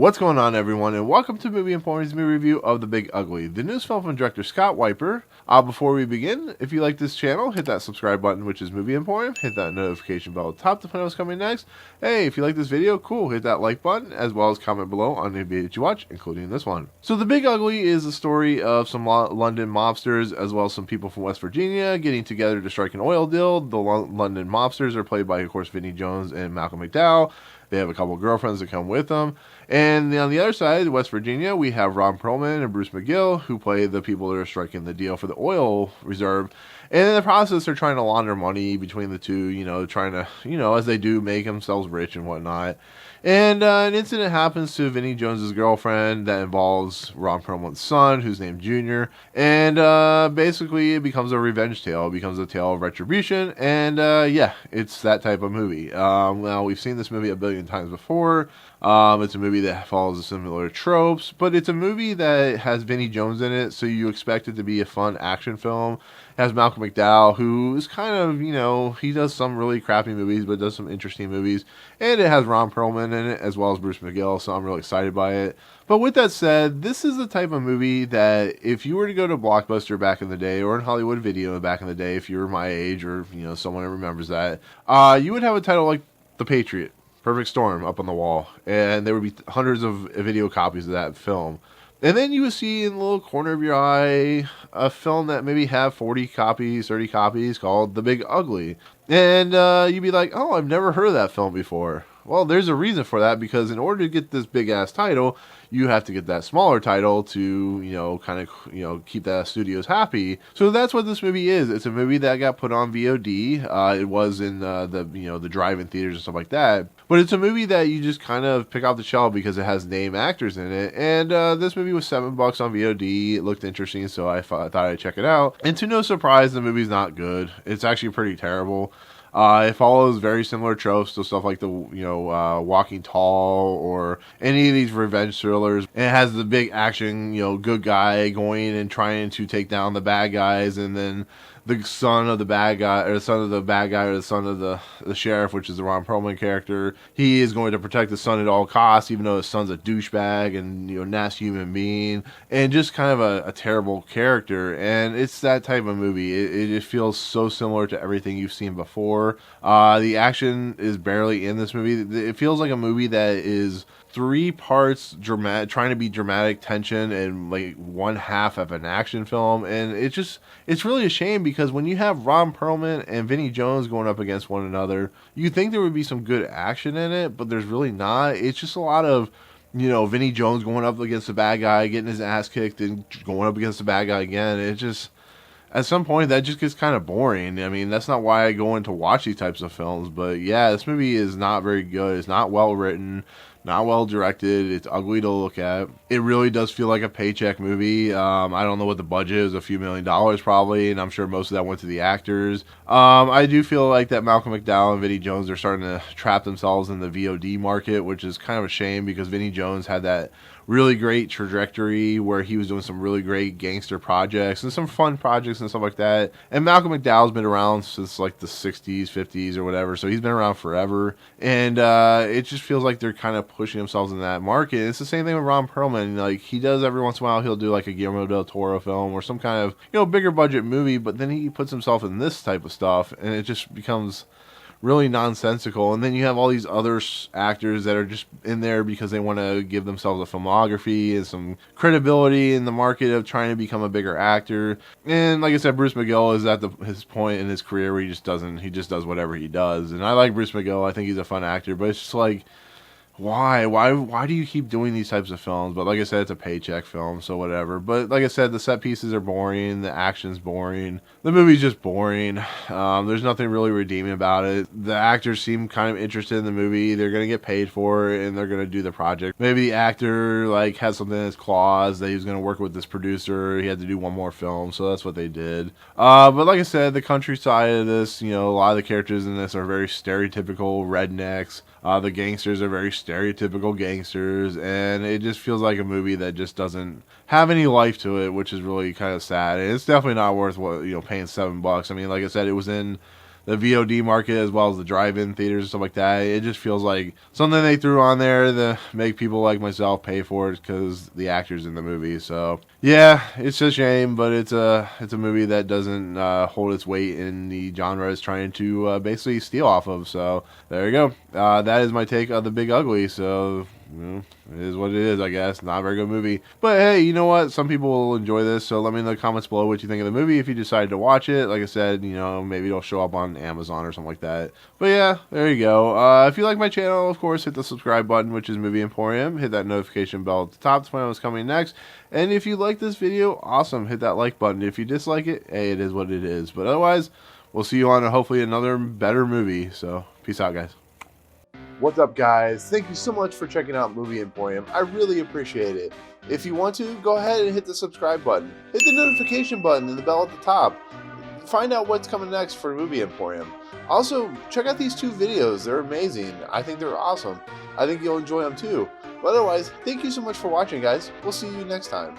What's going on, everyone, and welcome to Movie Emporium's movie review of The Big Ugly, the newest film from director Scott Wiper. Before we begin, if you like this channel, hit that subscribe button, which is Movie Emporium. Hit that notification bell at the top to find out what's coming next. Hey, if you like this video, cool, hit that like button, as well as comment below on any video that you watch, including this one. So The Big Ugly is the story of some London mobsters, as well as some people from West Virginia, getting together to strike an oil deal. The London mobsters are played by, of course, Vinnie Jones and Malcom McDowell. They have a couple of girlfriends that come with them. And on the other side, West Virginia, we have Ron Perlman and Bruce McGill, who play the people that are striking the deal for the oil reserve. And in the process, they're trying to launder money between the two, trying to, as they do, make themselves rich and whatnot. And an incident happens to Vinnie Jones's girlfriend that involves Ron Perlman's son, who's named Junior. And basically, it becomes a revenge tale. It becomes a tale of retribution. And yeah, it's that type of movie. Now, we've seen this movie a billion times before. It's a movie that follows similar tropes, but it's a movie that has Vinnie Jones in it, so you expect it to be a fun action film. It has Malcom McDowell, who is kind of, he does some really crappy movies, but does some interesting movies. And it has Ron Perlman in it, as well as Bruce McGill, so I'm really excited by it. But with that said, this is the type of movie that if you were to go to Blockbuster back in the day, or in Hollywood Video back in the day, if you were my age, or, someone who remembers that, you would have a title like The Patriot. Perfect Storm up on the wall, and there would be hundreds of video copies of that film. And then you would see in the little corner of your eye a film that maybe have 40 copies, 30 copies, called The Big Ugly. And you'd be like, oh, I've never heard of that film before. Well, there's a reason for that, because in order to get this big-ass title, you have to get that smaller title to, keep the studios happy. So that's what this movie is. It's a movie that got put on VOD. It was in the drive-in theaters and stuff like that. But it's a movie that you just kind of pick off the shelf because it has name actors in it. And this movie was $7 on VOD. It looked interesting, so I thought I'd check it out. And to no surprise, the movie's not good. It's actually pretty terrible. It follows very similar tropes to stuff like the, Walking Tall or any of these revenge thrillers. And it has the big action, good guy going and trying to take down the bad guys, and then the son of the bad guy, or the son of the bad guy, or the son of the sheriff, which is the Ron Perlman character. He is going to protect the son at all costs, even though his son's a douchebag and, nasty human being, and just kind of a terrible character. And it's that type of movie. It just feels so similar to everything you've seen before. The action is barely in this movie. It feels like a movie that is 3 parts dramatic, trying to be dramatic tension, and like 1/2 of an action film. And it's really a shame, because when you have Ron Perlman and Vinnie Jones going up against one another, you think there would be some good action in it, but there's really not. It's just a lot of, Vinnie Jones going up against the bad guy, getting his ass kicked, and going up against the bad guy again. It just, at some point, that just gets kind of boring. I mean, that's not why I go in to watch these types of films. But yeah, this movie is not very good. It's not well written, not well directed. It's ugly to look at. It really does feel like a paycheck movie. I don't know what the budget is, a few $1 million probably, and I'm sure most of that went to the actors. I do feel like that Malcom McDowell and Vinnie Jones are starting to trap themselves in the VOD market, which is kind of a shame, because Vinnie Jones had that really great trajectory where he was doing some really great gangster projects and some fun projects and stuff like that. And Malcom McDowell's been around since like the 60s, 50s or whatever, so he's been around forever. And it just feels like they're kind of pushing themselves in that market. And it's the same thing with Ron Perlman. Like, he does every once in a while, he'll do like a Guillermo del Toro film or some kind of, bigger budget movie, but then he puts himself in this type of stuff, and it just becomes really nonsensical. And then you have all these other actors that are just in there because they want to give themselves a filmography and some credibility in the market of trying to become a bigger actor. And like I said, Bruce McGill is at his point in his career where he just does whatever he does. And I like Bruce McGill. I think he's a fun actor, but it's just like, why do you keep doing these types of films? But like I said, it's a paycheck film, so whatever. But like I said, the set pieces are boring, the action's boring, the movie's just boring. There's nothing really redeeming about it. The actors seem kind of interested in the movie. They're gonna get paid for it, and they're gonna do the project. Maybe the actor had something in his clause that he was gonna work with this producer. He had to do one more film, so that's what they did. But like I said, the countryside of this, a lot of the characters in this are very stereotypical rednecks. The gangsters are very stereotypical gangsters, and it just feels like a movie that just doesn't have any life to it, which is really kind of sad. And it's definitely not worth paying $7. I mean, like I said, it was in VOD market as well as the drive-in theaters and stuff like that. It just feels like something they threw on there to make people like myself pay for it because the actors in the movie. So yeah, it's a shame, but it's a movie that doesn't hold its weight in the genre it's trying to basically steal off of. So there you go. That is my take of The Big Ugly. So it is what it is, I guess. Not a very good movie. But hey, you know what? Some people will enjoy this, so let me know in the comments below what you think of the movie if you decided to watch it. Like I said, maybe it'll show up on Amazon or something like that. But yeah, there you go. If you like my channel, of course, hit the subscribe button, which is Movie Emporium. Hit that notification bell at the top to find out what's coming next. And if you like this video, awesome. Hit that like button. If you dislike it, hey, it is what it is. But otherwise, we'll see you on hopefully another better movie. So, peace out, guys. What's up, guys? Thank you so much for checking out Movie Emporium. I really appreciate it. If you want to, go ahead and hit the subscribe button. Hit the notification button and the bell at the top. Find out what's coming next for Movie Emporium. Also, check out these 2 videos. They're amazing. I think they're awesome. I think you'll enjoy them too. But otherwise, thank you so much for watching, guys. We'll see you next time.